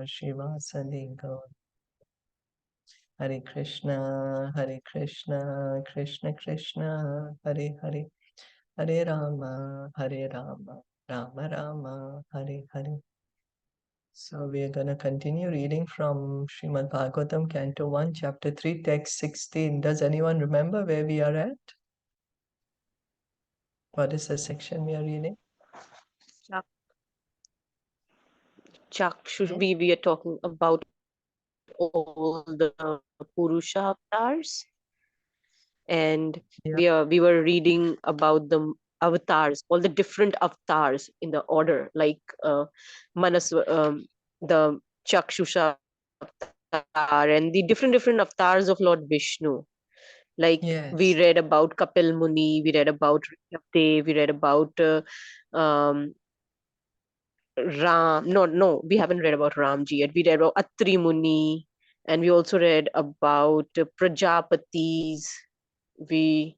Shivasadi Gaur. Hare Krishna, Krishna Krishna, Hare Hare, Hare Rama, Rama Rama, Hare Hare. So we are going to continue reading from Srimad Bhagavatam, Canto 1, Chapter 3, Text 16. Does anyone remember where we are at? What is the section we are reading? We are talking about all the Purusha avatars, and we were reading about the avatars, all the different avatars in the order, like Manas, the Chakshusha avatar, and the different avatars of Lord Vishnu. Like we read about Kapil Muni, we read about Rishabdev, we read about Ram. No, we haven't read about Ramji yet. We read about Atri Muni, and we also read about Prajapatis. We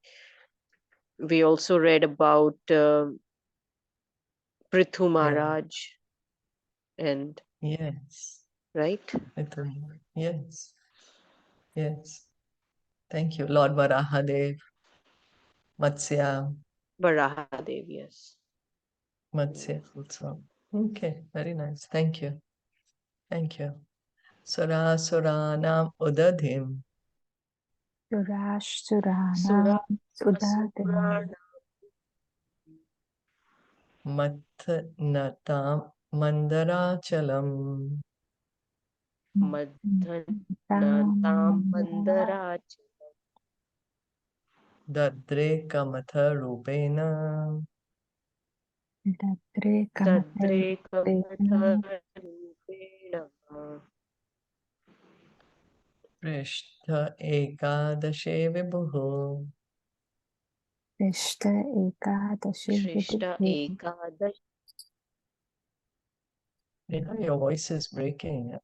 also read about Prithu Maharaj, and right? Yes. Thank you, Lord Varahadev, Matsya. Varahadev, yes. Matsya also. Okay, very nice. Thank you. Thank you. Sura Suranam Udadhim. Suranam Udadhim. Matnatam Mandarachalam. Madhanatam Mandarachalam. Dadre Kamatha Rupena. Dadre Kamatha Rupena. Prishtha Ekadashe Vibhuho. Krishna Ekadashi. You know, your voice is breaking.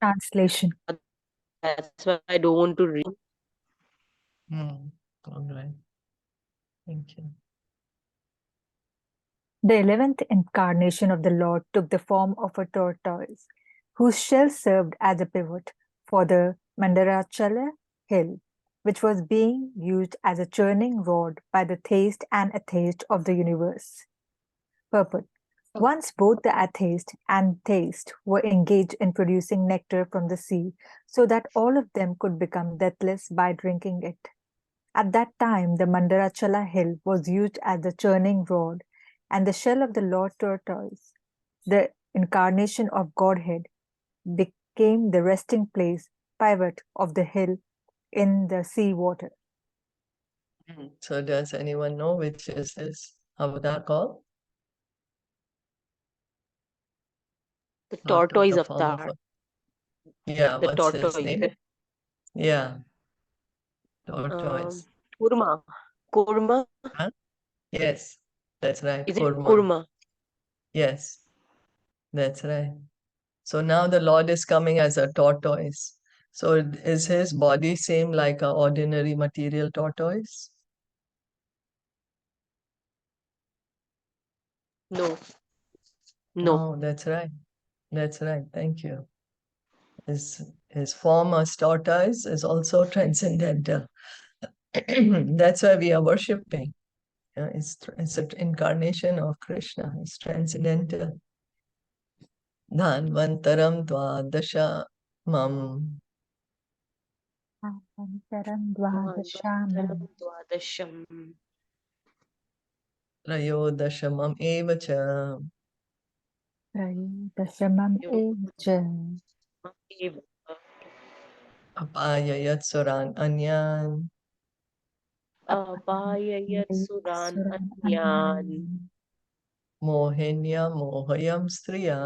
Translation. That's why I don't want to read. All right. Thank you. The 11th incarnation of the Lord took the form of a tortoise, whose shell served as a pivot for the Mandarachala hill, which was being used as a churning rod by the theist and atheist of the universe. Purport. Once both the atheist and theist were engaged in producing nectar from the sea so that all of them could become deathless by drinking it. At that time, the Mandarachala hill was used as the churning rod, and the shell of the Lord Tortoise, the incarnation of Godhead, became the resting place, pivot of the hill in the sea water. So does anyone know which is this avatar called? The tortoise avatar. Yeah, the what's his tortoise. name? Yeah. Tortoise. Kurma. Huh? Yes, that's right. Is it Kurma? Yes, that's right. So now the Lord is coming as a tortoise. So is his body same like an ordinary material tortoise? No. No, that's right. That's right. Thank you. His form as tortoise is also transcendental. That's why we are worshipping. It's an incarnation of Krishna. It's transcendental. Dhanvantaram dvadasha mam. Dhanvantaram dvadasham. Trayodashamam evacha. Trayodashamam evacha. Apayayat suran anyan. Apayayat suran anyan. Mohinya mohayam striya.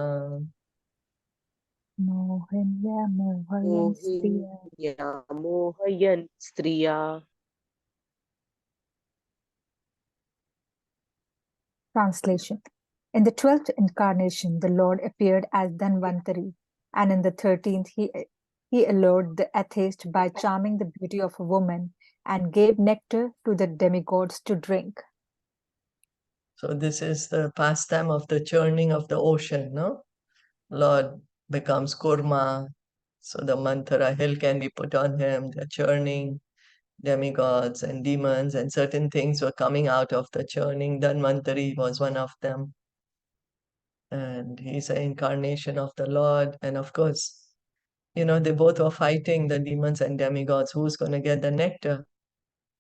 Mohinya mohayam striya. Mohayan striya. Translation. In the 12th incarnation, the Lord appeared as Dhanvantari, and in the 13th, he allured the atheist by charming the beauty of a woman and gave nectar to the demigods to drink. So this is the pastime of the churning of the ocean, no? Lord becomes Kurma, so the manthara hill can be put on him. They're churning demigods and demons, and certain things were coming out of the churning. Dhanvantari was one of them. And he's an incarnation of the Lord. And of course, you know, they both were fighting, the demons and demigods. Who's going to get the nectar?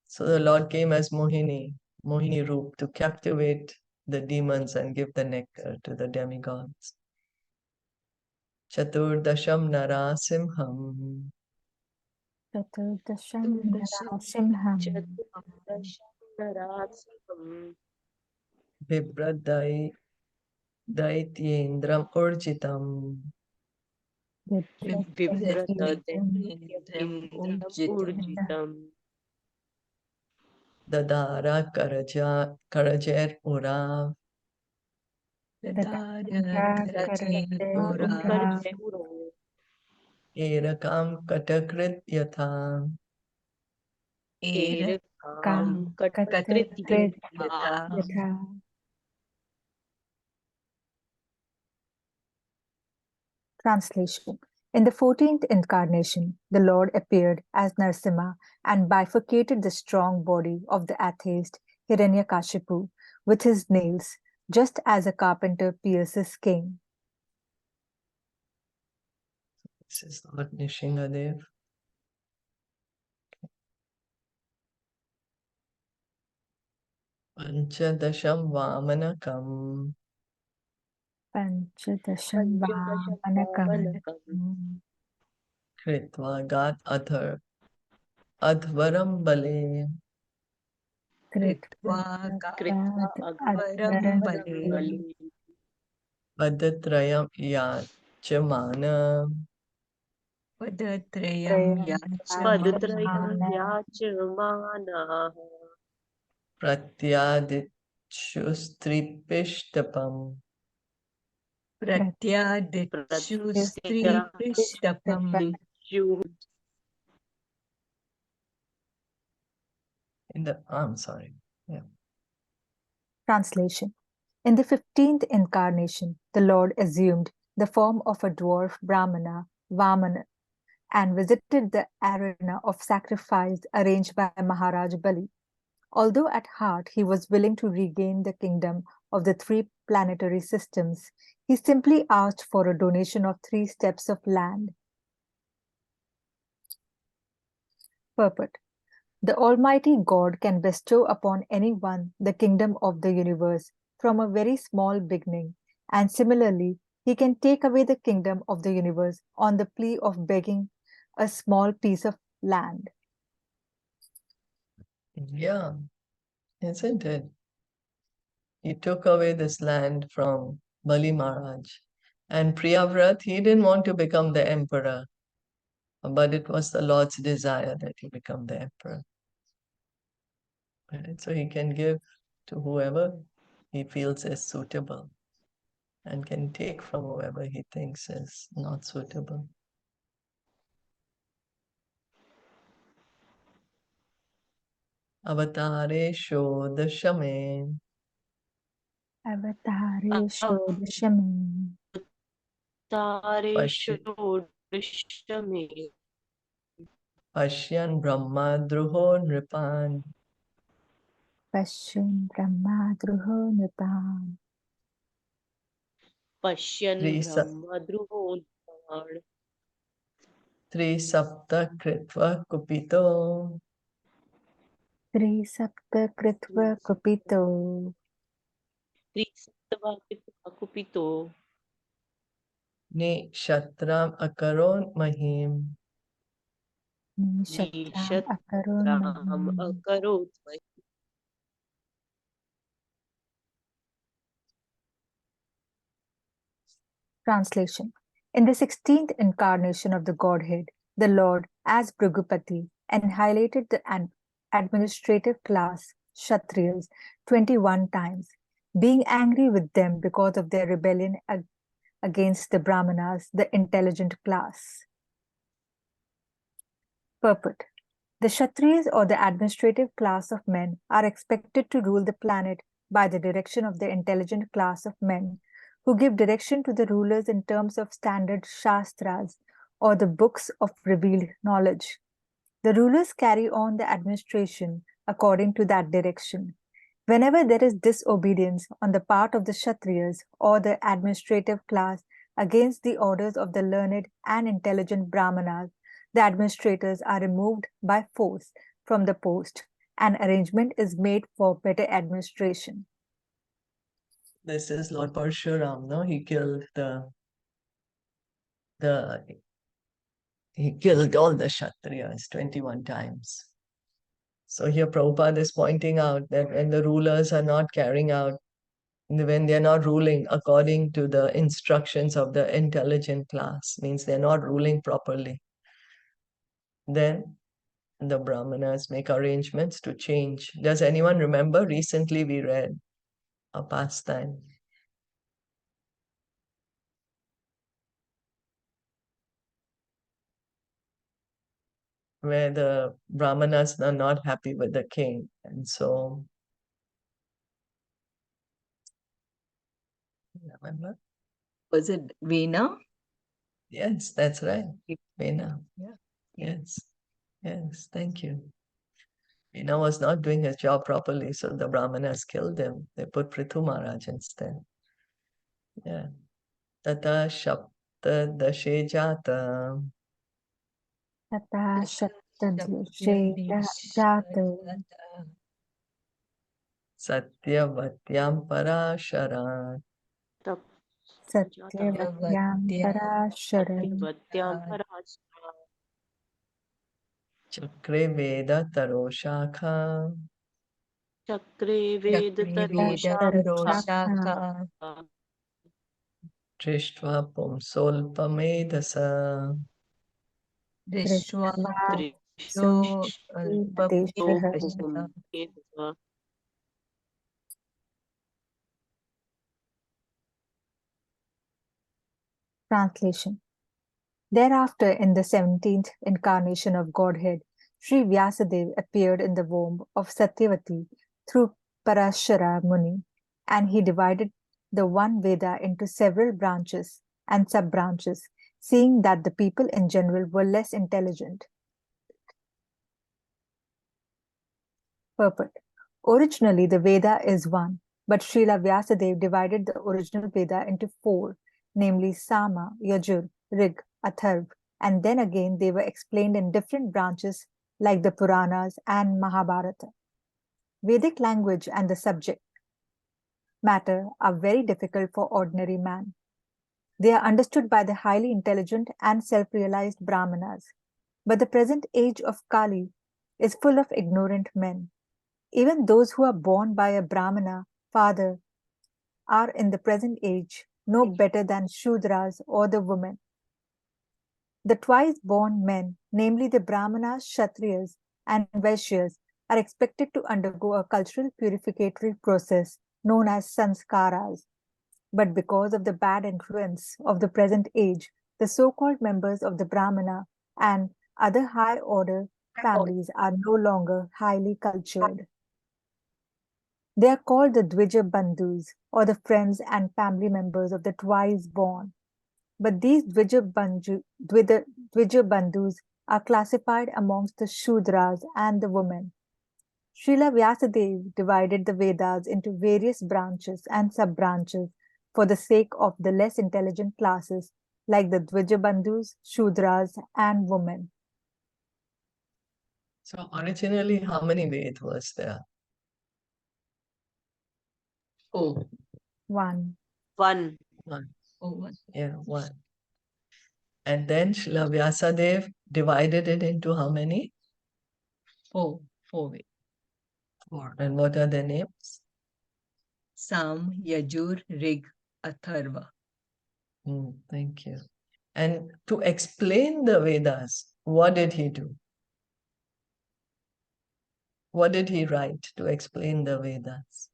So the Lord came as Mohini Roop, to captivate the demons and give the nectar to the demigods. Chaturdasham Narasimham Chaturdasham Narasimham Vibradai Daityendram Urjitam Dadara Karajer Ura Erakam Katakrit Yatha Translation. In the 14th incarnation, the Lord appeared as Narasimha and bifurcated the strong body of the atheist Hiranyakashipu with his nails, just as a carpenter pierces cane. This is Lord Nishingadev. Panchadasham Vamanakam Panchadasham Vamanakam Kritva Gat Advaram Bale Kritva Padatrayam Yachamana Pratyadichustripishtapam I'm sorry. Yeah. Translation. In the 15th incarnation, the Lord assumed the form of a dwarf Brahmana, Vamana, and visited the arena of sacrifice arranged by Maharaj Bali. Although at heart he was willing to regain the kingdom of the 3 planetary systems, he simply asked for a donation of 3 steps of land. Purport. The Almighty God can bestow upon anyone the kingdom of the universe from a very small beginning, and similarly, he can take away the kingdom of the universe on the plea of begging a small piece of land. Yeah, isn't it? He took away this land from Bali Maharaj. And Priyavrat, he didn't want to become the emperor, but it was the Lord's desire that he become the emperor. Right? So he can give to whoever he feels is suitable and can take from whoever he thinks is not suitable. Avatare Shodashame Avatare Shodashami Pashyan Brahma Druho Nripan Pashyan Brahma Druho Nipam Tri Sapta Kritva Kupito Tri Sapta Kritva Kupito Ni Shatram Akaron Mahim Nishatram Akarun Mahim. Translation. In the 16th incarnation of the Godhead, the Lord, as Bhrigupati, annihilated the administrative class, Kshatriyas, 21 times, being angry with them because of their rebellion against the Brahmanas, the intelligent class. Purport. The Kshatriyas, or the administrative class of men, are expected to rule the planet by the direction of the intelligent class of men who give direction to the rulers in terms of standard shastras or the books of revealed knowledge. The rulers carry on the administration according to that direction. Whenever there is disobedience on the part of the Kshatriyas or the administrative class against the orders of the learned and intelligent Brahmanas, the administrators are removed by force from the post. An arrangement is made for better administration. This is Lord Parshuram, no? He killed he killed all the Kshatriyas 21 times. So here Prabhupada is pointing out that when the rulers are not carrying out, when they're not ruling according to the instructions of the intelligent class, means they're not ruling properly, then the Brahmanas make arrangements to change. Does anyone remember? Recently we read a pastime where the Brahmanas are not happy with the king. And so, remember? Was it Veena? Yes, that's right. Veena. Yeah. Yes. Yes. Thank you. Veena was not doing his job properly, so the Brahmanas killed him. They put Prithu Maharaj instead. Yeah. Tata Shapta Dashe Jata. Tata Shaptadashe Jata Satyavatyam Parasharat. Satyavatyam Parasharam Vatyam Parashara. Chakre Veda Taro Shakha. Chakre Veda Tarushaka Trishtva Pumsolpamedasa. Drishwa Drishva Srimati Translation. Thereafter, in the 17th incarnation of Godhead, Sri Vyasadeva appeared in the womb of Satyavati through Parashara Muni, and he divided the one Veda into several branches and sub-branches, seeing that the people in general were less intelligent. Purport. Originally, the Veda is one, but Srila Vyasadeva divided the original Veda into four, namely Sama, Yajur, Rig, Atharv, and then again they were explained in different branches like the Puranas and Mahabharata. Vedic language and the subject matter are very difficult for ordinary man. They are understood by the highly intelligent and self-realized Brahmanas, but the present age of Kali is full of ignorant men. Even those who are born by a Brahmana father are in the present age no better than Shudras or the women. The twice born men, namely the Brahmanas, Kshatriyas, and Vaishyas, are expected to undergo a cultural purificatory process known as sanskaras. But because of the bad influence of the present age, the so-called members of the Brahmana and other high order families are no longer highly cultured. They are called the Dvija Bandhus, or the friends and family members of the twice born. But these Dvija Bandhus are classified amongst the Shudras and the women. Srila Vyasadeva divided the Vedas into various branches and sub-branches for the sake of the less intelligent classes like the Dvija Bandhus, Shudras, and women. So originally, how many Veds was there? Oh, One. One. One. oh, one. Yeah, one. And then Srila Vyasadeva divided it into how many? Four Veda. Four. And what are their names? Sam, Yajur, Rig, Atharva. Thank you. And to explain the Vedas, what did he do? What did he write to explain the Vedas?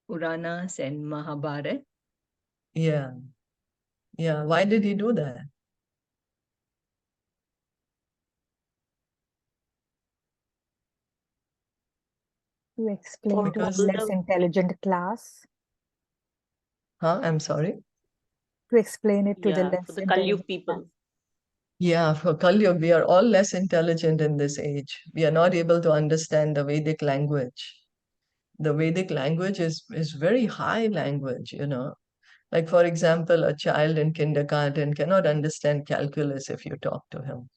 Puranas and Mahabharata. Yeah. Yeah. Why did he do that? To explain to Because- the less intelligent class. I'm sorry. To explain it to the Yeah, less for the intelligent Kalyug people. class. Yeah, for Kali, we are all less intelligent in this age. We are not able to understand the Vedic language. The Vedic language is very high language, you know. Like, for example, a child in kindergarten cannot understand calculus if you talk to him.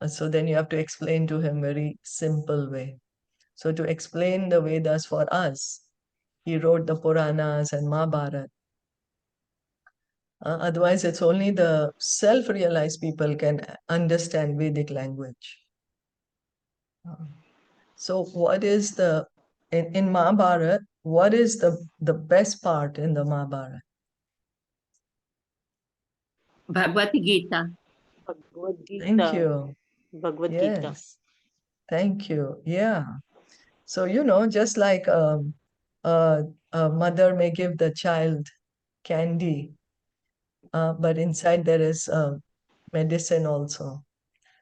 So then you have to explain to him very simple way. So to explain the Vedas for us, he wrote the Puranas and Mahabharata. Otherwise, it's only the self-realized people can understand Vedic language. So what is in Mahabharata, what is the best part in the Mahabharata? Bhagavad Gita. Bhagavad Gita. Thank you. Bhagavad Gita. Yes. Thank you. Yeah. So, just like a mother may give the child candy, but inside there is medicine also.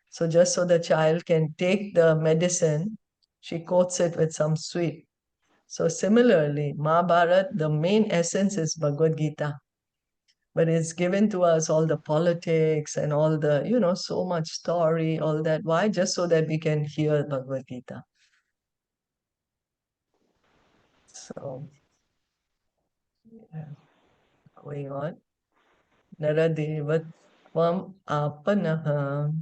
So just so the child can take the medicine, she coats it with some sweet. So similarly, Mahabharata, the main essence is Bhagavad Gita. But it's given to us all the politics and all the, so much story, all that. Why? Just so that we can hear Bhagavad Gita. So, yeah. Going on. Naradeva Tvam Apanaha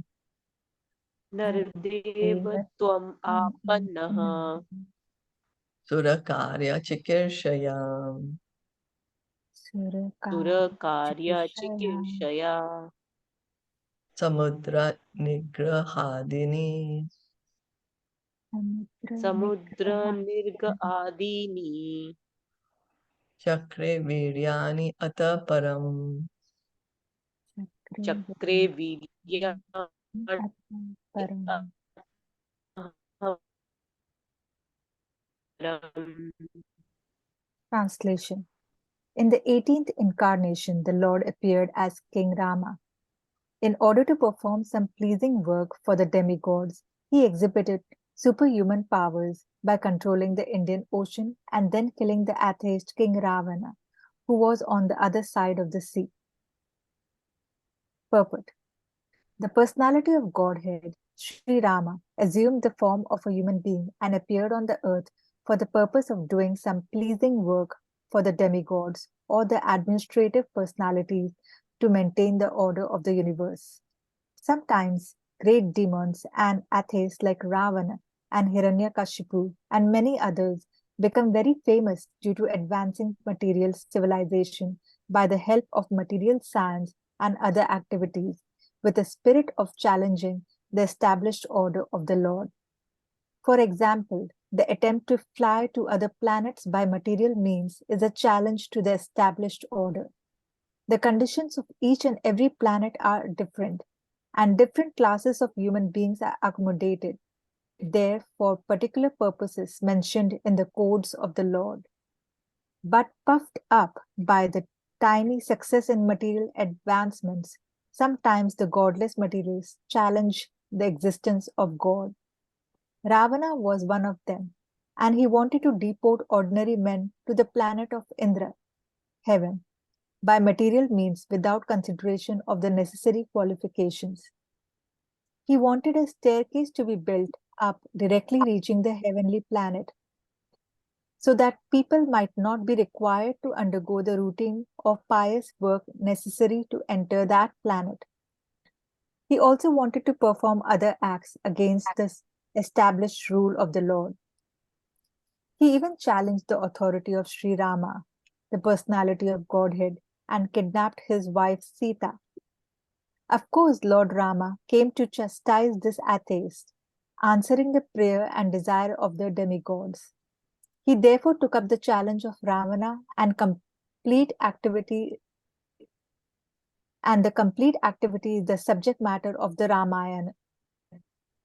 Nardeva Tvam Apannaha Surakarya Chikirshayam Surakarya Chikirshaya Samudra Nigrahadini Samudra Nirga Adini Chakre Viryani Ataparam. Chakre Virya Translation. In the 18th incarnation, the Lord appeared as King Rama. In order to perform some pleasing work for the demigods, he exhibited superhuman powers by controlling the Indian Ocean and then killing the atheist King Ravana, who was on the other side of the sea. Purport. The personality of Godhead, Sri Rama, assumed the form of a human being and appeared on the earth for the purpose of doing some pleasing work for the demigods or the administrative personalities to maintain the order of the universe. Sometimes great demons and atheists like Ravana and Hiranyakashipu and many others become very famous due to advancing material civilization by the help of material science and other activities, with a spirit of challenging the established order of the Lord. For example, the attempt to fly to other planets by material means is a challenge to the established order. The conditions of each and every planet are different, and different classes of human beings are accommodated there for particular purposes mentioned in the codes of the Lord. But puffed up by the tiny success in material advancements, sometimes the godless materialists challenge the existence of God. Ravana was one of them, and he wanted to deport ordinary men to the planet of Indra, heaven, by material means without consideration of the necessary qualifications. He wanted a staircase to be built up directly reaching the heavenly planet, so that people might not be required to undergo the routine of pious work necessary to enter that planet. He also wanted to perform other acts against the established rule of the Lord. He even challenged the authority of Sri Rama, the personality of Godhead, and kidnapped his wife Sita. Of course, Lord Rama came to chastise this atheist, answering the prayer and desire of the demigods. He therefore took up the challenge of Ravana and the complete activity is the subject matter of the Ramayana.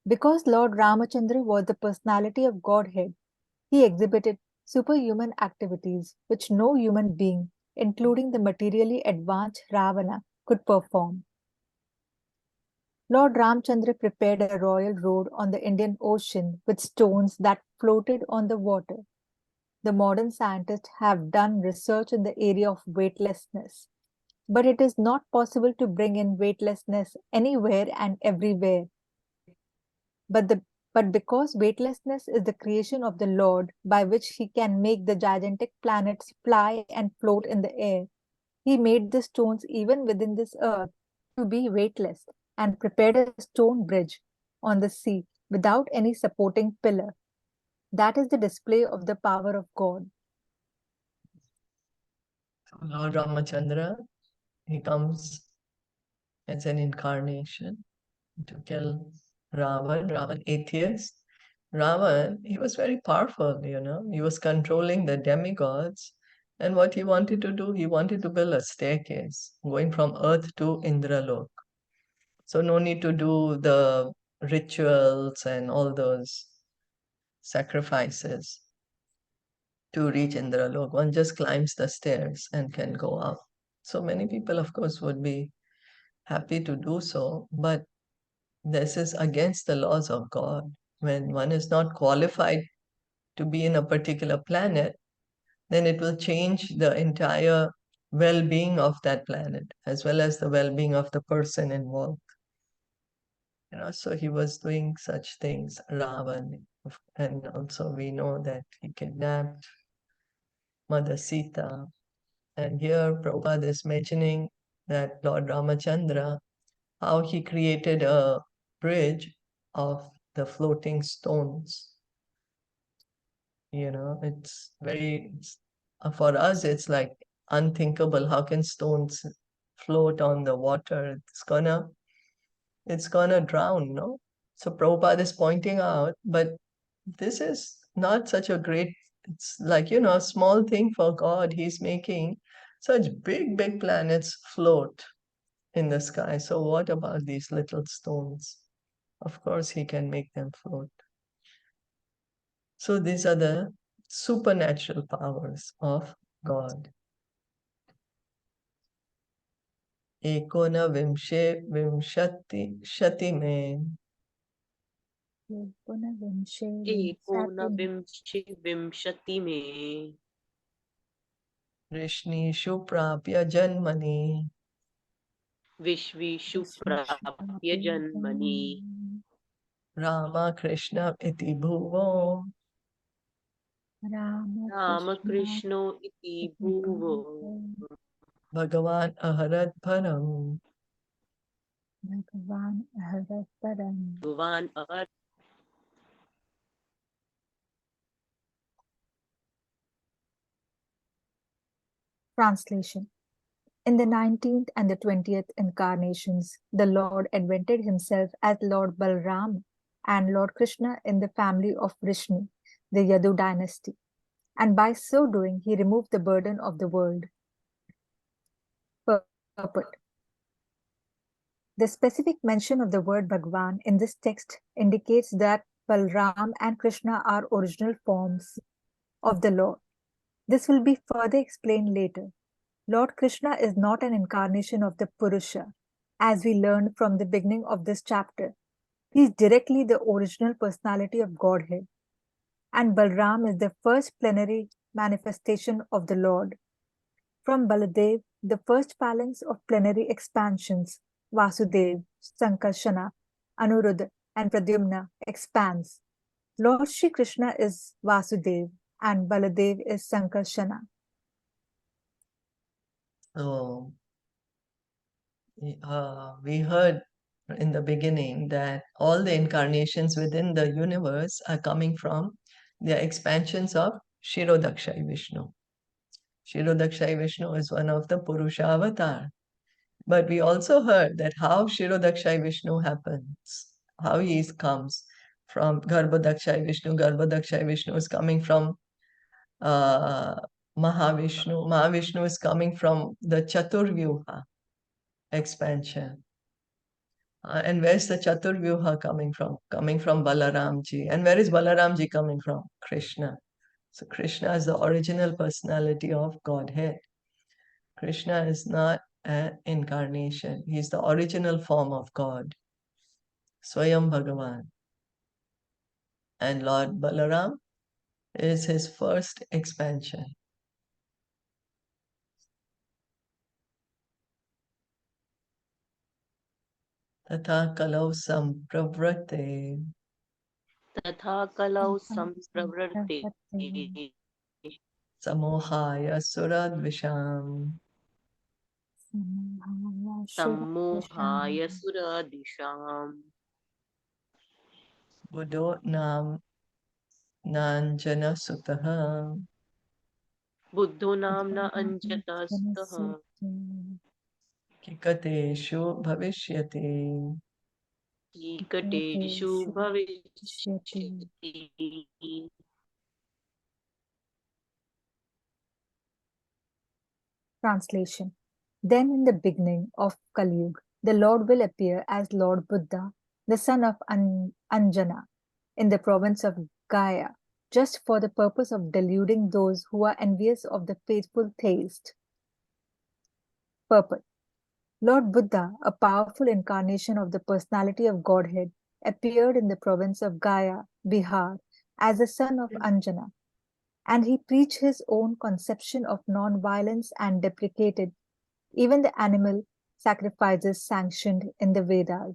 Because Lord Ramachandra was the personality of Godhead, he exhibited superhuman activities which no human being, including the materially advanced Ravana, could perform. Lord Ramchandra prepared a royal road on the Indian Ocean with stones that floated on the water. The modern scientists have done research in the area of weightlessness, but it is not possible to bring in weightlessness anywhere and everywhere. But because weightlessness is the creation of the Lord, by which he can make the gigantic planets fly and float in the air, he made the stones even within this earth to be weightless and prepared a stone bridge on the sea without any supporting pillar. That is the display of the power of God. Lord Ramachandra, he comes as an incarnation to kill Ravan. Ravan, atheist. Ravan, he was very powerful, he was controlling the demigods. And what he wanted to do, he wanted to build a staircase going from earth to Indralok. So no need to do the rituals and all those sacrifices to reach Indralok. One just climbs the stairs and can go up. So many people, of course, would be happy to do so, but this is against the laws of God. When one is not qualified to be in a particular planet, then it will change the entire well-being of that planet, as well as the well-being of the person involved. So he was doing such things, Ravan, and also we know that he kidnapped Mother Sita. And here Prabhupada is mentioning that Lord Ramachandra, how he created a bridge of the floating stones. It's for us, it's like unthinkable. How can stones float on the water? It's gonna drown, no? So Prabhupada is pointing out, but this is not such a great, it's like, a small thing for God. He's making such big, big planets float in the sky. So what about these little stones? Of course, he can make them float. So these are the supernatural powers of God. Ekona vimshe vimshati shati mein एकोनविंशति में Krishneshu prapya janmani विश्वेषु प्राप्य जन्मनि Rama Krishna iti bhuvo Ram कृष्णो इति भुवो Bhagavan aharat param. भगवान् अहर Translation. In the 19th and the 20th incarnations, the Lord invented himself as Lord Balram and Lord Krishna in the family of Vrishni, the Yadu dynasty. And by so doing, he removed the burden of the world. Purport. The specific mention of the word Bhagwan in this text indicates that Balram and Krishna are original forms of the Lord. This will be further explained later. Lord Krishna is not an incarnation of the Purusha, as we learned from the beginning of this chapter. He is directly the original personality of Godhead. And Balram is the first plenary manifestation of the Lord. From Baladev, the first phalanx of plenary expansions, Vasudev, Sankarsana, Anuruddha, and Pradyumna expands. Lord Shri Krishna is Vasudev and Baladev is Sankarsana. So we heard in the beginning that all the incarnations within the universe are coming from the expansions of Shirodakshai Vishnu. Shirodakshai Vishnu is one of the Purusha avatar. But we also heard that how Shirodakshai Vishnu happens, how he comes from Garbhodakshai Vishnu. Garbhodakshai Vishnu is coming from Mahavishnu. Mahavishnu is coming from the Chaturvyuha expansion. And where's the Chaturvyuha coming from? Coming from Balaramji. And where is Balaramji coming from? Krishna. So Krishna is the original personality of Godhead. Krishna is not an incarnation. He is the original form of God. Swayam Bhagavan. And Lord Balaram is his first expansion. Tatha kalau sampravrate Tatha kalau sampravrte samohaya suradvisham sammohaya suradisham buddho nam nanjana sutaha buddho namna anjata sutaha kikateshu bhavishyati. ikateshu bhavishyati. Translation. Then in the beginning of Kali Yuga, the Lord will appear as Lord Buddha, the son of Anjana, in the province of Gaya, just for the purpose of deluding those who are envious of the faithful theist. Purport. Lord Buddha, a powerful incarnation of the personality of Godhead, appeared in the province of Gaya, Bihar, as the son of Anjana, and he preached his own conception of non-violence and deprecated even the animal sacrifices sanctioned in the Vedas.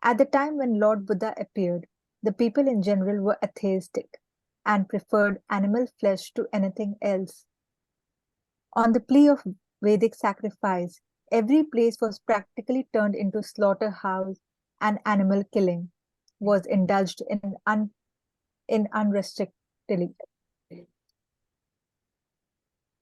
At the time when Lord Buddha appeared, the people in general were atheistic and preferred animal flesh to anything else. On the plea of Vedic sacrifice, every place was practically turned into slaughterhouse, and animal killing was indulged in unrestrictedly.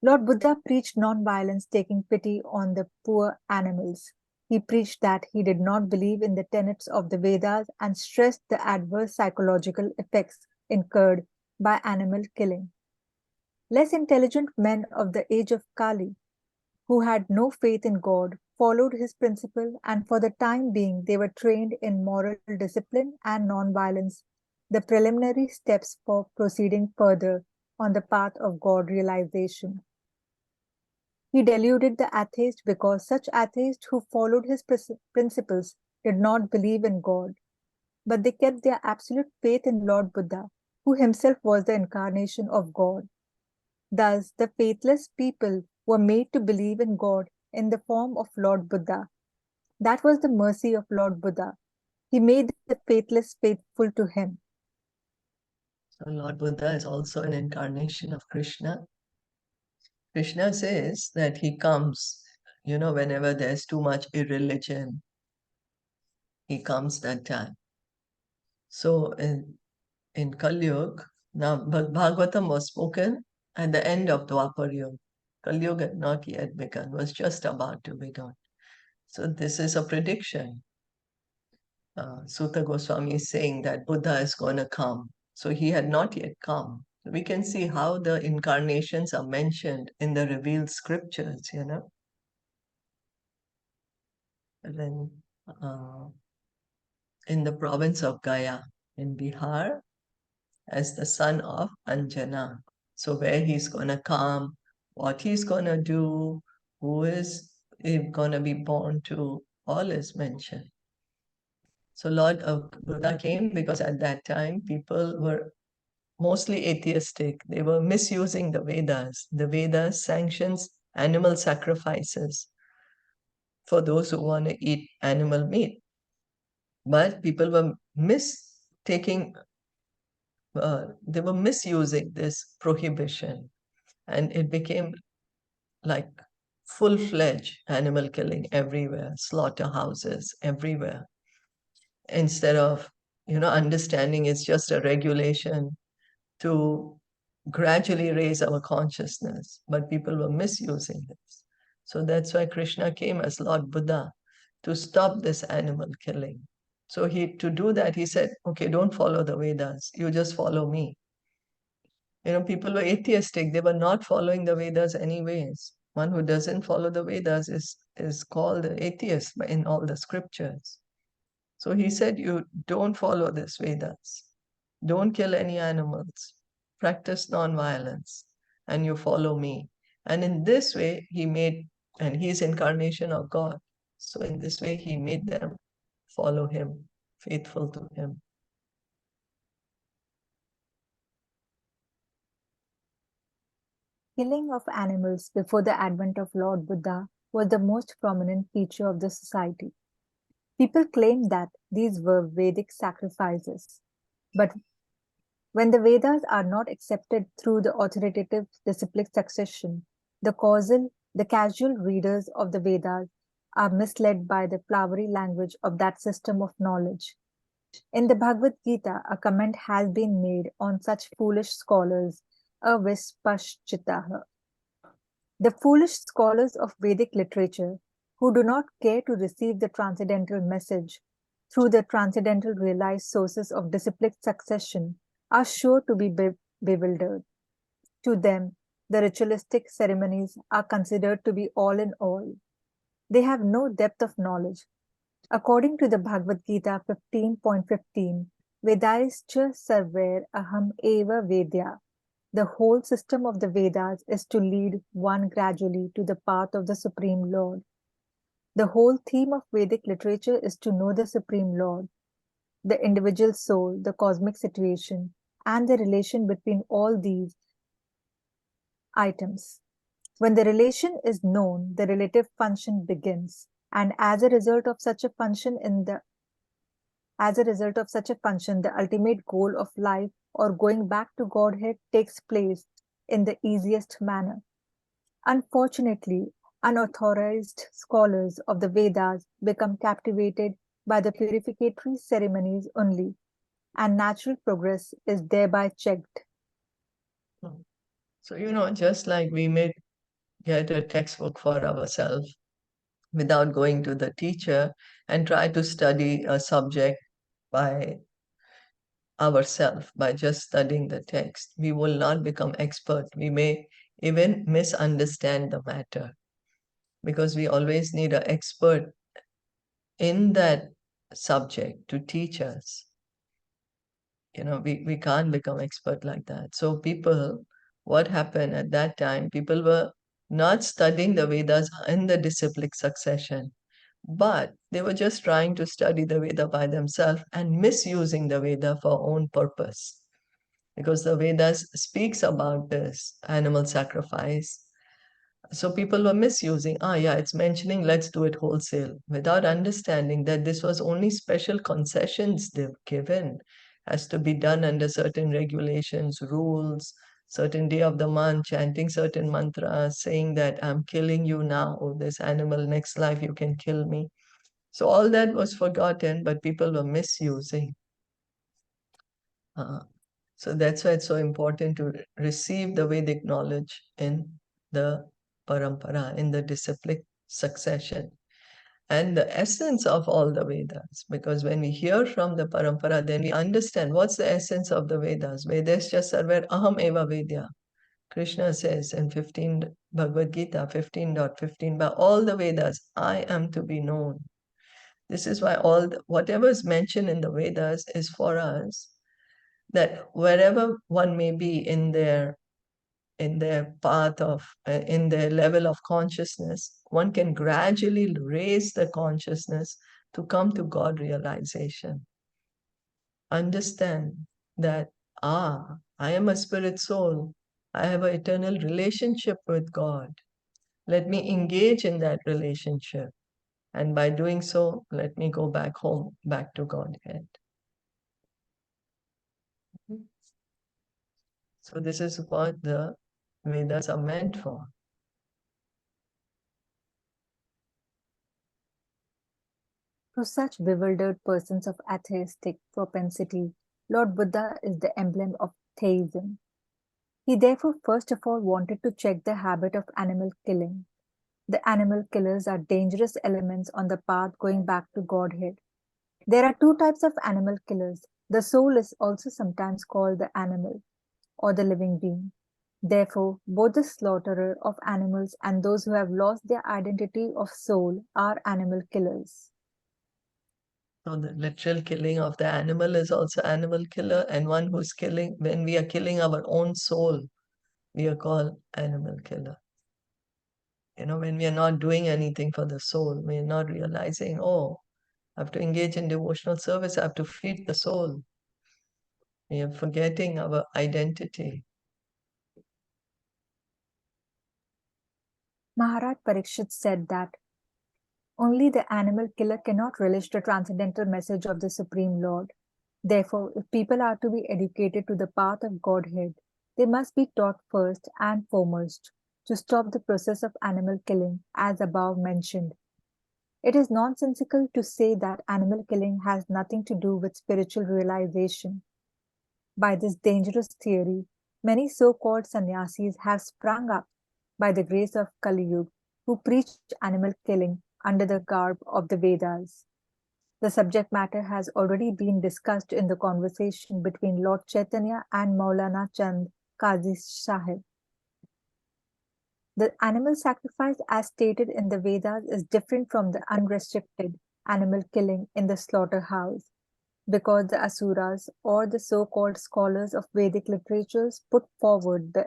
Lord Buddha preached non-violence, taking pity on the poor animals. He preached that he did not believe in the tenets of the Vedas and stressed the adverse psychological effects incurred by animal killing. Less intelligent men of the age of Kali, who had no faith in God, followed his principle, and for the time being they were trained in moral discipline and non-violence, the preliminary steps for proceeding further on the path of God realization. He deluded the atheist because such atheists who followed his principles did not believe in God, but they kept their absolute faith in Lord Buddha, who himself was the incarnation of God. Thus, the faithless people were made to believe in God in the form of Lord Buddha. That was the mercy of Lord Buddha. He made the faithless faithful to him. So Lord Buddha is also an incarnation of Krishna. Krishna says that he comes, whenever there's too much irreligion, he comes that time. So in Kali Yuga, now Bhagavatam was spoken at the end of Dwapar Yuga. Kali Yuga had not yet begun, was just about to begin. So this is a prediction. Sutta Goswami is saying that Buddha is going to come. So he had not yet come. We can see how the incarnations are mentioned in the revealed scriptures, And then in the province of Gaya in Bihar as the son of Anjana. So where he's going to come, what he's going to do, who is going to be born to, all is mentioned. So Lord Buddha came because at that time people were mostly atheistic. They were misusing the Vedas. The Vedas sanctions animal sacrifices for those who want to eat animal meat. But people were they were misusing this prohibition, and it became like full-fledged animal killing everywhere, slaughterhouses everywhere. Instead of, understanding it's just a regulation to gradually raise our consciousness, but people were misusing this. So that's why Krishna came as Lord Buddha to stop this animal killing. So to do that, he said, okay, don't follow the Vedas, you just follow me. People were atheistic, they were not following the Vedas anyways. One who doesn't follow the Vedas is called an atheist in all the scriptures. So he said, you don't follow this Vedas. Don't kill any animals. Practice non-violence. And you follow me. And in this way, and he's incarnation of God. So in this way, he made them follow him, faithful to him. Killing of animals before the advent of Lord Buddha was the most prominent feature of the society. People claimed that these were Vedic sacrifices. But when the Vedas are not accepted through the authoritative disciplic succession, the casual readers of the Vedas are misled by the flowery language of that system of knowledge. In the Bhagavad Gita, a comment has been made on such foolish scholars, avispashchitaha. The foolish scholars of Vedic literature who do not care to receive the transcendental message through the transcendental realized sources of disciplic succession are sure to be bewildered. To them, the ritualistic ceremonies are considered to be all in all. They have no depth of knowledge. According to the Bhagavad Gita 15.15, Vedaischa sarver aham eva vedya. The whole system of the Vedas is to lead one gradually to the path of the Supreme Lord. The whole theme of Vedic literature is to know the Supreme Lord, the individual soul, the cosmic situation, and the relation between all these items. When the relation is known, the relative function begins, and as a result of such a function, the ultimate goal of life or going back to Godhead takes place in the easiest manner. Unfortunately, unauthorized scholars of the Vedas become captivated by the purificatory ceremonies only, and natural progress is thereby checked. So, just like we may get a textbook for ourselves without going to the teacher and try to study a subject by ourselves, by just studying the text, we will not become expert. We may even misunderstand the matter because we always need an expert in that subject to teach us. We can't become expert like that. So what happened at that time, people were not studying the Vedas in the disciplic succession, but they were just trying to study the Veda by themselves and misusing the Veda for own purpose. Because the Vedas speaks about this animal sacrifice. So people were misusing, it's mentioning, let's do it wholesale, without understanding that this was only special concessions they've given, has to be done under certain regulations, rules, certain day of the month, chanting certain mantras, saying that I'm killing you now, this animal, next life you can kill me. So all that was forgotten, but people were misusing. So that's why it's so important to receive the Vedic knowledge in the parampara, in the disciplic succession. And the essence of all the Vedas, because when we hear from the parampara, then we understand what's the essence of the Vedas. Vedascha sarver aham eva vedya. Krishna says in Bhagavad Gita 15.15, by all the Vedas, I am to be known. This is why whatever is mentioned in the Vedas is for us, that wherever one may be in their path of, in their level of consciousness, one can gradually raise the consciousness to come to God realization. Understand that, I am a spirit soul. I have an eternal relationship with God. Let me engage in that relationship. And by doing so, let me go back home, back to Godhead. So this is what the Vedas are meant for. To such bewildered persons of atheistic propensity, Lord Buddha is the emblem of theism. He therefore first of all wanted to check the habit of animal killing. The animal killers are dangerous elements on the path going back to Godhead. There are two types of animal killers. The soul is also sometimes called the animal or the living being. Therefore, both the slaughterer of animals and those who have lost their identity of soul are animal killers. So the literal killing of the animal is also animal killer, and one who's killing, when we are killing our own soul, we are called animal killer. When we are not doing anything for the soul, we are not realizing, I have to engage in devotional service, I have to feed the soul. We are forgetting our identity. Maharaj Parikshit said that only the animal killer cannot relish the transcendental message of the Supreme Lord. Therefore, if people are to be educated to the path of Godhead, they must be taught first and foremost to stop the process of animal killing as above mentioned. It is nonsensical to say that animal killing has nothing to do with spiritual realization. By this dangerous theory, many so-called sannyasis have sprung up by the grace of Kali Yuga who preach animal killing under the garb of the Vedas. The subject matter has already been discussed in the conversation between Lord Chaitanya and Maulana Chand Qazi Sahib. The animal sacrifice as stated in the Vedas is different from the unrestricted animal killing in the slaughterhouse because the Asuras or the so-called scholars of Vedic literatures put forward the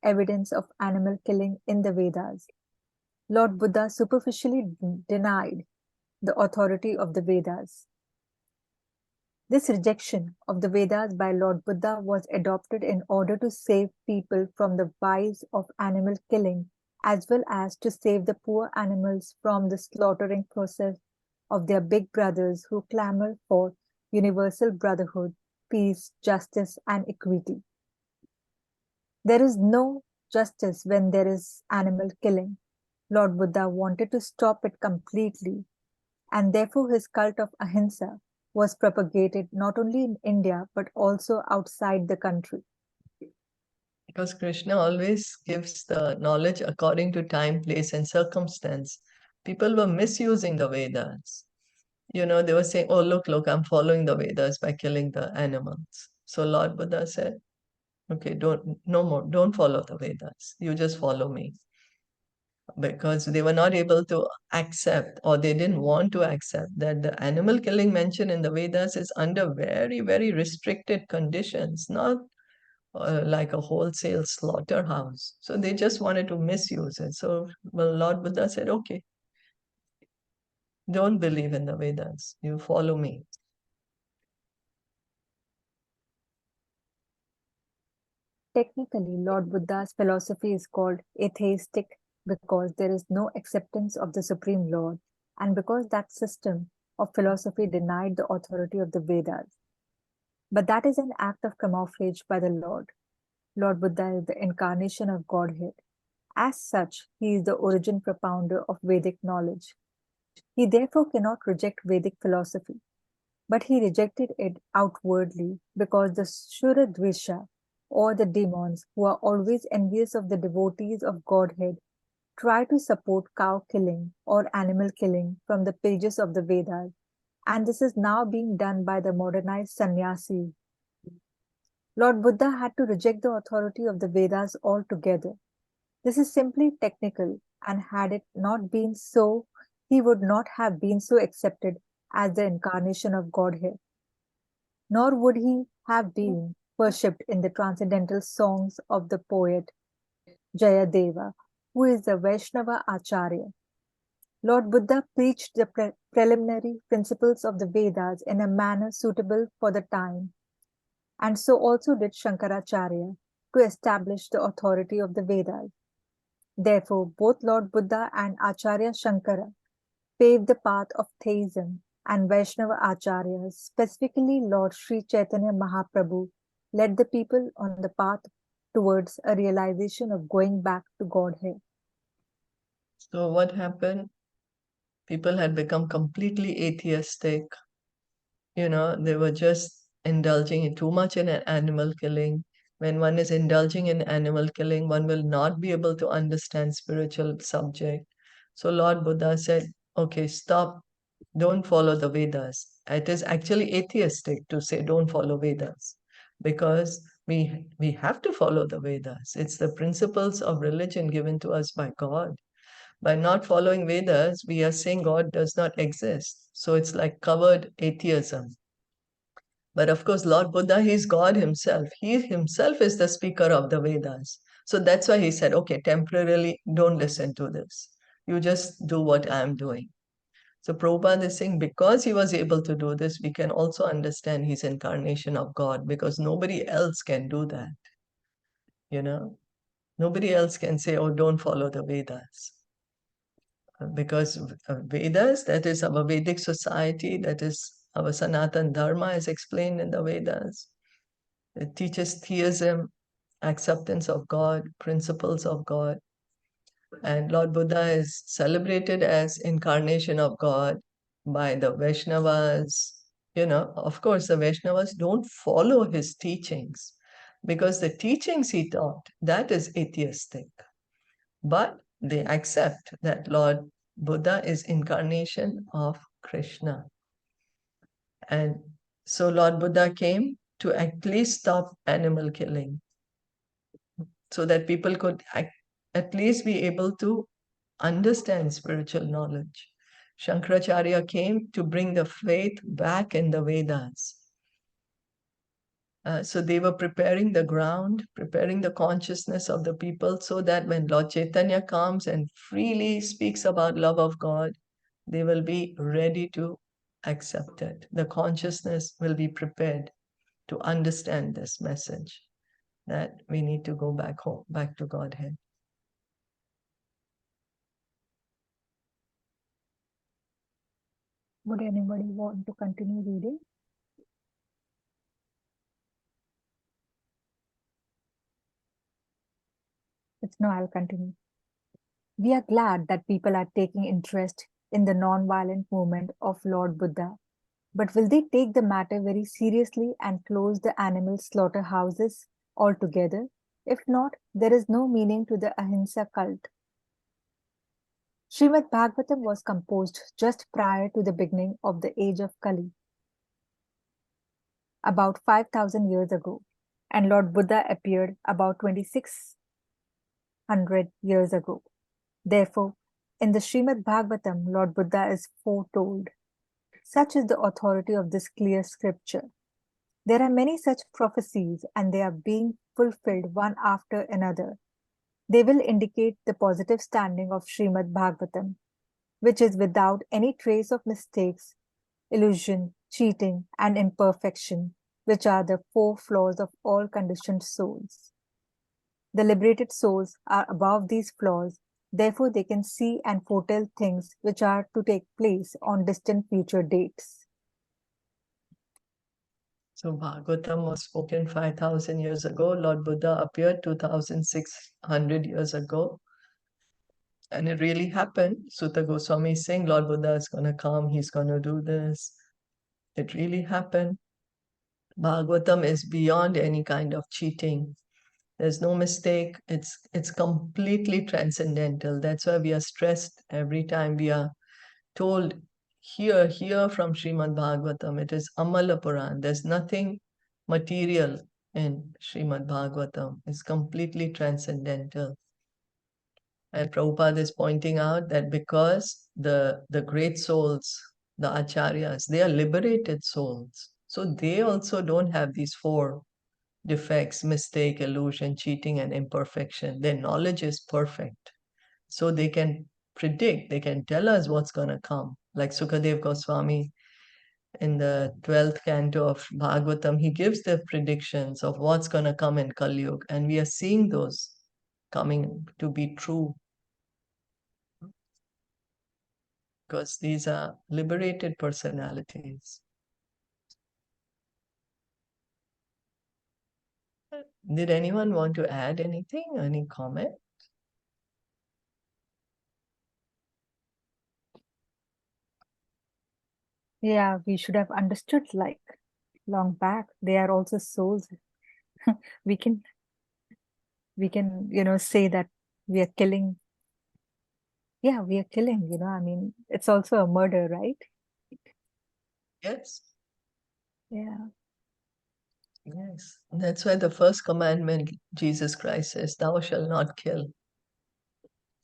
evidence of animal killing in the Vedas. Lord Buddha superficially denied the authority of the Vedas. This rejection of the Vedas by Lord Buddha was adopted in order to save people from the vice of animal killing, as well as to save the poor animals from the slaughtering process of their big brothers who clamor for universal brotherhood, peace, justice, and equity. There is no justice when there is animal killing. Lord Buddha wanted to stop it completely, and therefore his cult of ahimsa was propagated not only in India but also outside the country. Because Krishna always gives the knowledge according to time, place, and circumstance. People were misusing the Vedas. They were saying, oh, look, I'm following the Vedas by killing the animals. So Lord Buddha said, okay, no more, don't follow the Vedas. You just follow me. Because they were not able to accept, or they didn't want to accept, that the animal killing mentioned in the Vedas is under very, very restricted conditions, not like a wholesale slaughterhouse. So they just wanted to misuse it. So, well, Lord Buddha said, okay, don't believe in the Vedas. You follow me. Technically, Lord Buddha's philosophy is called atheistic because there is no acceptance of the Supreme Lord and because that system of philosophy denied the authority of the Vedas. But that is an act of camouflage by the Lord. Lord Buddha is the incarnation of Godhead. As such, he is the origin propounder of Vedic knowledge. He therefore cannot reject Vedic philosophy, but he rejected it outwardly because the Shuradvisha, or the demons who are always envious of the devotees of Godhead, try to support cow killing or animal killing from the pages of the Vedas, and this is now being done by the modernized sannyasis. Lord Buddha had to reject the authority of the Vedas altogether. This is simply technical, and had it not been so, he would not have been so accepted as the incarnation of Godhead. Nor would he have been worshipped in the transcendental songs of the poet Jayadeva, who is the Vaishnava Acharya. Lord Buddha preached the preliminary principles of the Vedas in a manner suitable for the time, and so also did Shankaracharya to establish the authority of the Vedas. Therefore, both Lord Buddha and Acharya Shankara paved the path of theism, and Vaishnava Acharyas, specifically Lord Sri Chaitanya Mahaprabhu, led the people on the path towards a realization of going back to Godhead. So what happened? People had become completely atheistic. They were just indulging in too much in animal killing. When one is indulging in animal killing, one will not be able to understand spiritual subject. So Lord Buddha said, okay, stop, don't follow the Vedas. It is actually atheistic to say don't follow Vedas because we have to follow the Vedas. It's the principles of religion given to us by God. By not following Vedas, we are saying God does not exist. So it's like covered atheism. But of course, Lord Buddha, he's God himself. He himself is the speaker of the Vedas. So that's why he said, okay, temporarily, don't listen to this. You just do what I'm doing. So Prabhupada is saying, because he was able to do this, we can also understand his incarnation of God, because nobody else can do that. Nobody else can say, oh, don't follow the Vedas. because Vedas, that is our Vedic society, that is our Sanatan Dharma is explained in the Vedas. It teaches theism, acceptance of God, principles of God. And Lord Buddha is celebrated as incarnation of God by the Vaishnavas. Of course, the Vaishnavas don't follow his teachings because the teachings he taught, that is atheistic. But they accept that Lord Buddha is incarnation of Krishna. And so Lord Buddha came to at least stop animal killing so that people could at least be able to understand spiritual knowledge. Shankaracharya came to bring the faith back in the Vedas. So they were preparing the ground, preparing the consciousness of the people so that when Lord Chaitanya comes and freely speaks about love of God, they will be ready to accept it. The consciousness will be prepared to understand this message that we need to go back home, back to Godhead. Would anybody want to continue reading? If no, I'll continue. We are glad that people are taking interest in the non-violent movement of Lord Buddha. But will they take the matter very seriously and close the animal slaughterhouses altogether? If not, there is no meaning to the Ahimsa cult. Srimad Bhagavatam was composed just prior to the beginning of the age of Kali, about 5,000 years ago, and Lord Buddha appeared about 2,600 years ago. Therefore, in the Srimad Bhagavatam, Lord Buddha is foretold. Such is the authority of this clear scripture. There are many such prophecies, and they are being fulfilled one after another. They will indicate the positive standing of Srimad Bhagavatam, which is without any trace of mistakes, illusion, cheating, and imperfection, which are the four flaws of all conditioned souls. The liberated souls are above these flaws, therefore they can see and foretell things which are to take place on distant future dates. So Bhagavatam was spoken 5,000 years ago. Lord Buddha appeared 2,600 years ago. And it really happened. Sutta Goswami is saying Lord Buddha is going to come. He's going to do this. It really happened. Bhagavatam is beyond any kind of cheating. There's no mistake. It's completely transcendental. That's why we are stressed every time we are told, hear from Srimad Bhagavatam. It is Amala Puran. There's nothing material in Srimad Bhagavatam. It's completely transcendental. And Prabhupada is pointing out that because the great souls, the acharyas, they are liberated souls. So they also don't have these four defects: mistake, illusion, cheating, and imperfection. Their knowledge is perfect. So they can predict, they can tell us what's going to come. Like Sukadev Goswami in the 12th canto of Bhagavatam, he gives the predictions of what's going to come in Kali Yuga, and we are seeing those coming to be true because these are liberated personalities. Did anyone want to add anything? Any comment? Yeah, we should have understood like long back. They are also souls. we can, say that we are killing. Yeah, we are killing, I mean, it's also a murder, right? Yes. Yeah. Yes. That's why the first commandment, Jesus Christ says, thou shalt not kill.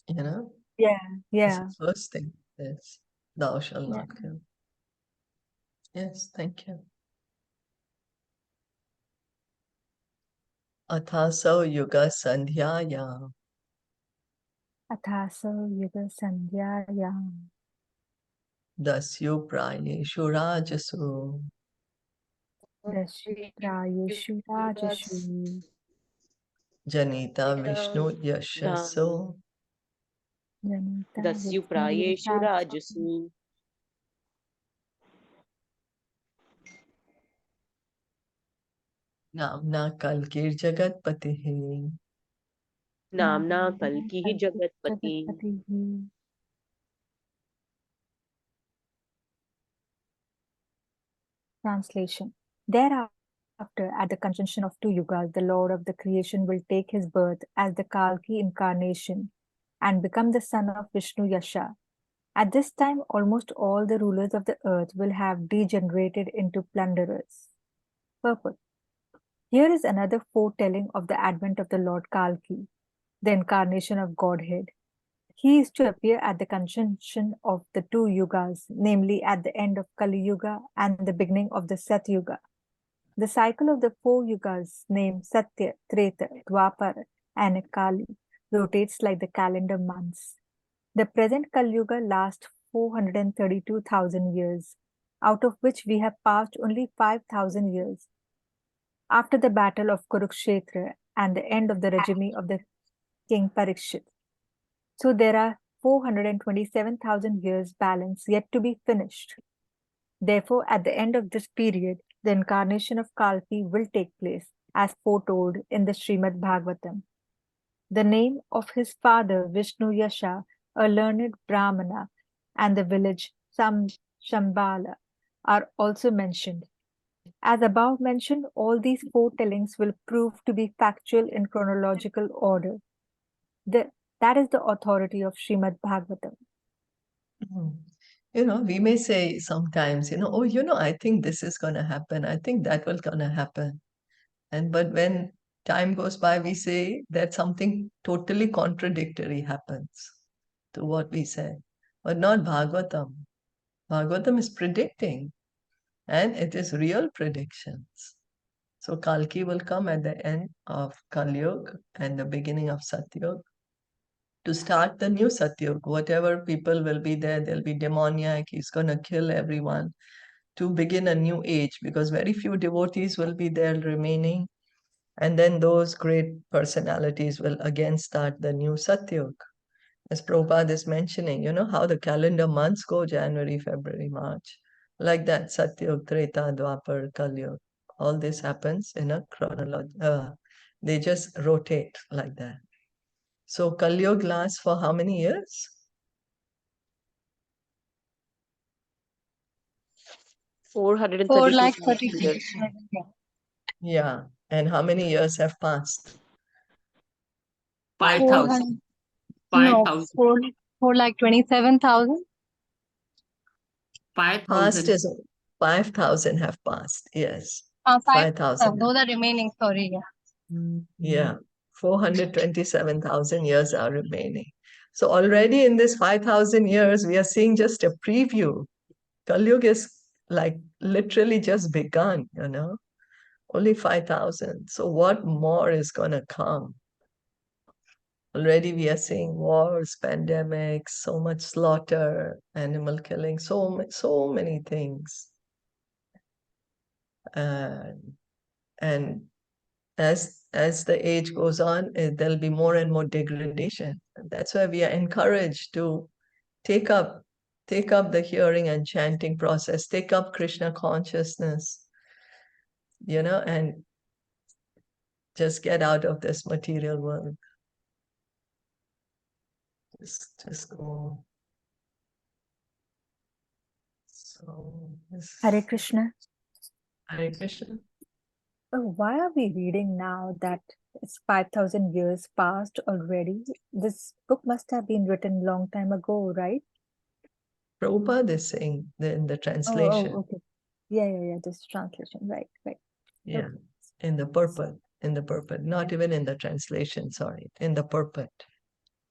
Yeah, It's yeah, the first thing. Yes. Thou shalt yeah. not kill. Yes, thank you. Athaso yuga sandhyaya Athaso yuga sandhyayam dasyu prayeshu rajasu dashu prayeshu rajashu janita vishnu yashaso Janita Dasyu prayeshu rajasu. Namna Kalkir Jagatpatihi. Namna Kalkihi Jagatpati. Translation. Thereafter, at the conjunction of two yugas, the Lord of the creation will take his birth as the Kalki incarnation and become the son of Vishnu Yasha. At this time, almost all the rulers of the earth will have degenerated into plunderers. Purport. Here is another foretelling of the advent of the Lord Kalki, the incarnation of Godhead. He is to appear at the conjunction of the two yugas, namely at the end of Kali Yuga and the beginning of the Sat Yuga. The cycle of the four yugas named Satya, Treta, Dwapara, and Kali rotates like the calendar months. The present Kali Yuga lasts 432,000 years, out of which we have passed only 5,000 years. After the battle of Kurukshetra and the end of the regime of the king Parikshit. So there are 427,000 years balance yet to be finished. Therefore, at the end of this period, the incarnation of Kalki will take place, as foretold in the Srimad Bhagavatam. The name of his father, Vishnu Yasha, a learned Brahmana, and the village Shambhala are also mentioned. As above mentioned, all these foretellings will prove to be factual in chronological order. That is the authority of Srimad Bhagavatam. We may say sometimes, oh, I think this is going to happen. I think that will going to happen. But when time goes by, we say that something totally contradictory happens to what we said. But not Bhagavatam. Bhagavatam is predicting, and it is real predictions. So Kalki will come at the end of Kali Yuga and the beginning of Satyug to start the new Satyug. Whatever people will be there, they'll be demoniac, he's going to kill everyone to begin a new age, because very few devotees will be there remaining. And then those great personalities will again start the new Satyug. As Prabhupada is mentioning, how the calendar months go, January, February, March. Like that, Satyug, Treta, Dwapar, Kalyug. All this happens in a chronology. They just rotate like that. So Kalyug lasts for how many years? 432 years. Yeah. And how many years have passed? 5,000. 5,000. 27,000. 5,000. 5,000. Past is 5,000 have passed. Yes. 5,000. 5,000. Those are remaining. Sorry. Yeah. 427,000 years are remaining. So already in this 5,000 years, we are seeing just a preview. Kalyug is like literally just begun, only 5,000. So what more is going to come? Already we are seeing wars, pandemics, so much slaughter, animal killing, so many things. And as the age goes on, there'll be more and more degradation. And that's why we are encouraged to take up the hearing and chanting process, take up Krishna consciousness, and just get out of this material world. Just go. So Hare Krishna. Hare Krishna. Why are we reading now that it's 5,000 years past already? This book must have been written long time ago, right? Prabhupada is saying in the translation. Oh, okay. Yeah, this translation, right. Yeah, Okay. in the purport, not even in the translation, sorry, in the purport.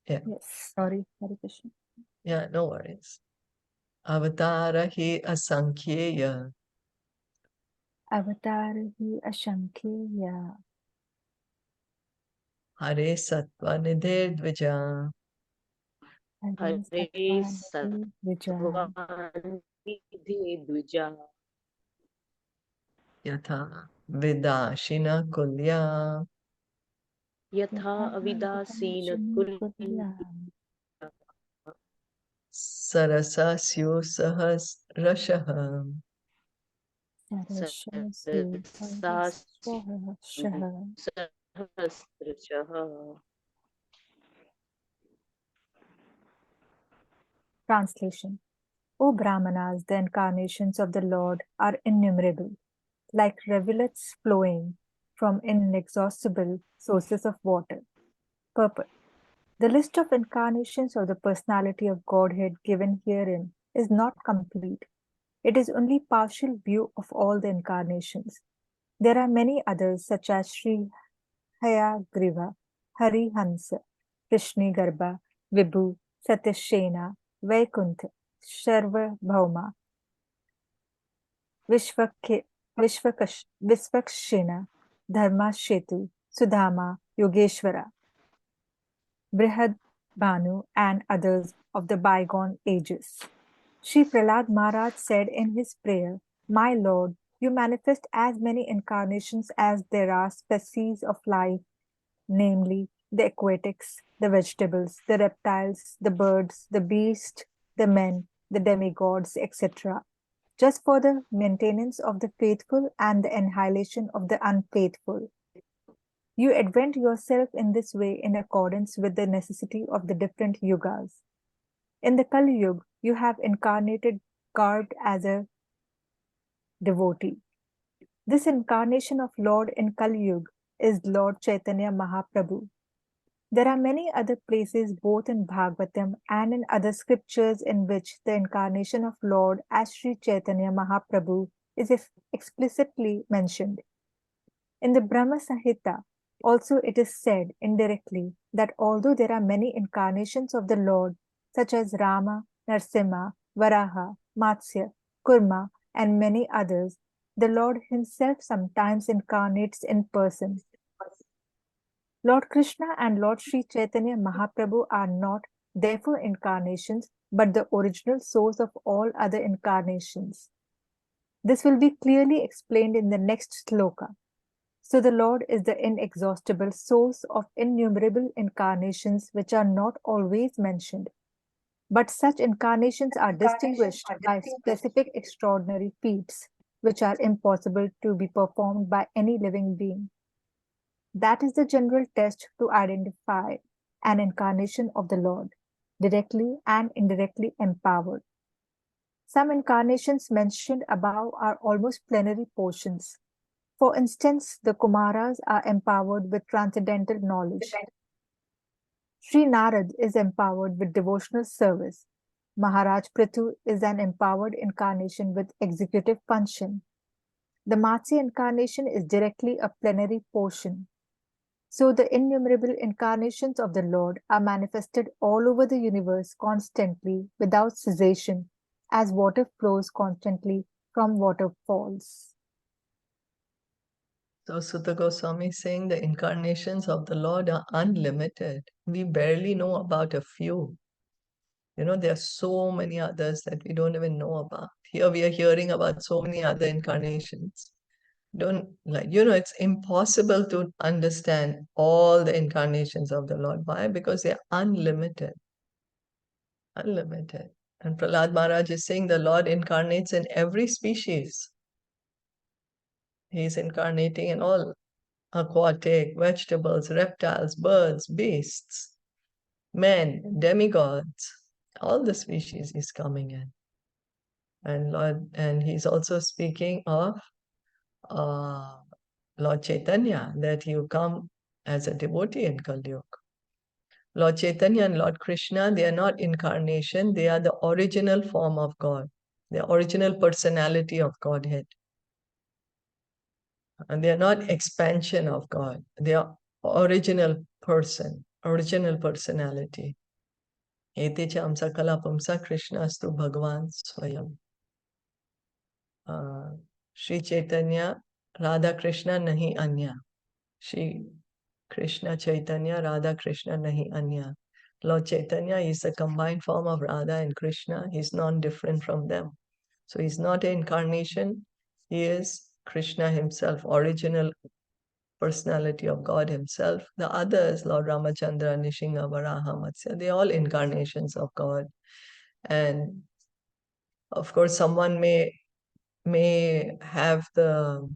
Yeah. Yes, sorry, Hare Krishna. Yeah, no worries. Avatara hi asankheya. Avatarahi Ashankheya. Hare sattva nidhe dvija. Hare Hare Sattvanidhi Vijaya. Satvanidhi Dvija. Yatha vidashina kulya. Yatha avidasina Vidashina kulya. Kulya. Sarasasyo Sahasrashah. Translation. O Brahmanas, the incarnations of the Lord are innumerable, like rivulets flowing from inexhaustible sources of water. Purport. The list of incarnations of the personality of Godhead given herein is not complete. It is only partial view of all the incarnations. There are many others such as Sri Hayagriva, Hari Hansa, Krishna Garbha, Vibhu, Satyashena, Vaikuntha, Sharva Bhauma, Vishvakshena, Dharma Shetu, Sudhama, Yogeshwara, Brihad Bhanu, and others of the bygone ages. Sri Prahlad Maharaj said in his prayer, "My Lord, you manifest as many incarnations as there are species of life, namely the aquatics, the vegetables, the reptiles, the birds, the beasts, the men, the demigods, etc., just for the maintenance of the faithful and the annihilation of the unfaithful. You advent yourself in this way in accordance with the necessity of the different yugas. In the Kali Yuga, you have incarnated garbed as a devotee. This incarnation of Lord in Kali Yuga is Lord Chaitanya Mahaprabhu. There are many other places both in Bhagavatam and in other scriptures in which the incarnation of Lord as Sri Chaitanya Mahaprabhu is explicitly mentioned. In the Brahma Samhita, also it is said indirectly that although there are many incarnations of the Lord, such as Rama, Narsimha, Varaha, Matsya, Kurma, and many others, the Lord himself sometimes incarnates in person. Lord Krishna and Lord Sri Chaitanya Mahaprabhu are not, therefore, incarnations, but the original source of all other incarnations. This will be clearly explained in the next sloka. So the Lord is the inexhaustible source of innumerable incarnations which are not always mentioned. But such incarnations are distinguished by specific extraordinary feats, which are impossible to be performed by any living being. That is the general test to identify an incarnation of the Lord, directly and indirectly empowered. Some incarnations mentioned above are almost plenary portions. For instance, the Kumaras are empowered with transcendental knowledge. Sri Narad is empowered with devotional service. Maharaj Prithu is an empowered incarnation with executive function. The Matsya incarnation is directly a plenary portion. So the innumerable incarnations of the Lord are manifested all over the universe constantly without cessation, as water flows constantly from waterfalls. So Sutta Goswami is saying the incarnations of the Lord are unlimited. We barely know about a few. There are so many others that we don't even know about. Here we are hearing about so many other incarnations. It's impossible to understand all the incarnations of the Lord. Why? Because they are unlimited. Unlimited. And Prahlad Maharaj is saying the Lord incarnates in every species. He is incarnating in all aquatic, vegetables, reptiles, birds, beasts, men, demigods, all the species is coming in. And he's also speaking of Lord Chaitanya, that you come as a devotee in Kali Yuga. Lord Chaitanya and Lord Krishna, they are not incarnation, they are the original form of God, the original personality of Godhead. And they are not expansion of God, they are original person, original personality. Ete cha amsa kalapamsa Krishnastu Bhagavan Swayam. Sri Chaitanya, Radha Krishna nahi anya. Sri Krishna Chaitanya, Radha Krishna nahi anya. Lord Chaitanya is a combined form of Radha and Krishna. He's non-different from them. So he's not an incarnation. He is Krishna himself, original personality of God himself. The others, Lord Ramachandra, Nishinga, Varaha, Matsya, they're all incarnations of God. And of course, someone may have the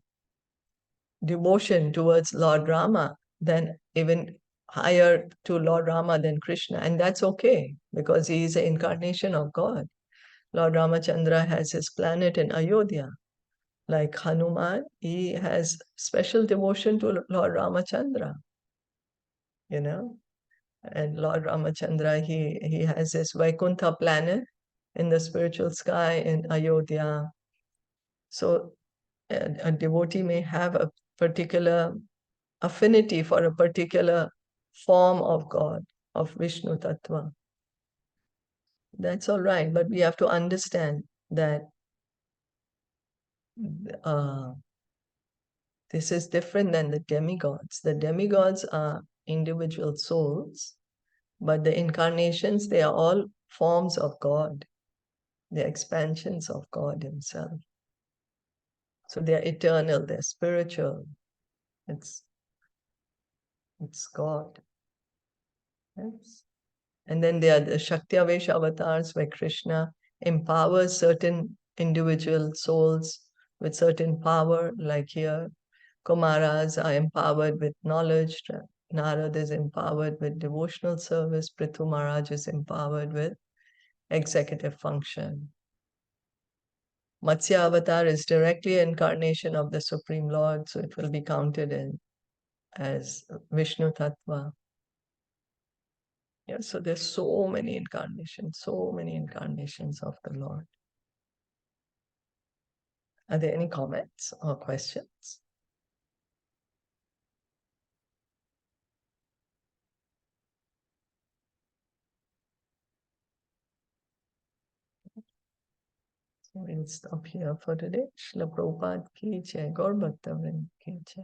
devotion towards Lord Rama, then even higher to Lord Rama than Krishna. And that's okay, because he is an incarnation of God. Lord Ramachandra has his planet in Ayodhya. Like Hanuman, he has special devotion to Lord Ramachandra, you know. And Lord Ramachandra, he has his Vaikuntha planet in the spiritual sky in Ayodhya. So a devotee may have a particular affinity for a particular form of God, of Vishnu Tattva. That's all right, but we have to understand that this is different than the demigods. The demigods are individual souls, but the incarnations, they are all forms of God. They're expansions of God Himself. So they're eternal, they're spiritual. It's God. Yes. And then there are the Shakti-Avesh avatars where Krishna empowers certain individual souls with certain power, like here, Kumaras are empowered with knowledge, Narad is empowered with devotional service, Prithu Maharaj is empowered with executive function. Matsya avatar is directly incarnation of the Supreme Lord, so it will be counted in as Vishnu Tattva. Yeah, so there's so many incarnations of the Lord. Are there any comments or questions? So we'll stop here for today. Srila Prabhupada ki jai, Gaur Bhaktavrind ki jai.